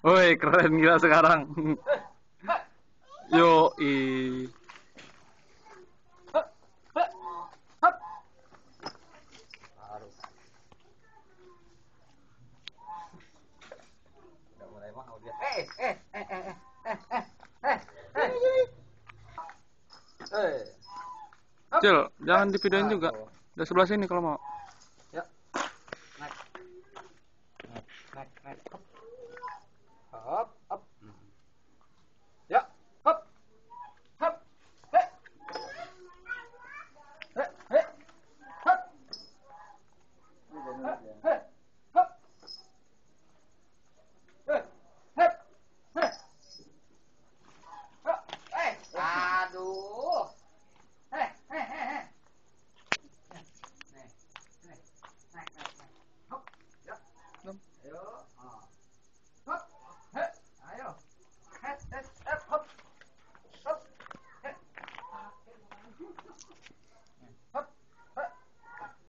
Woi, keren gila sekarang. Yo, Harus. Udah mulai mau dia. Cil, jangan divideoin juga. Tuh. Udah sebelah sini kalau mau. Ya. Naik. Naik. Hop. Hop. Ya. Hop. Hop. He. He. He. Hop. He. Hop. He. He. He. Hop. Aduh. Hop. Ya. Ayo.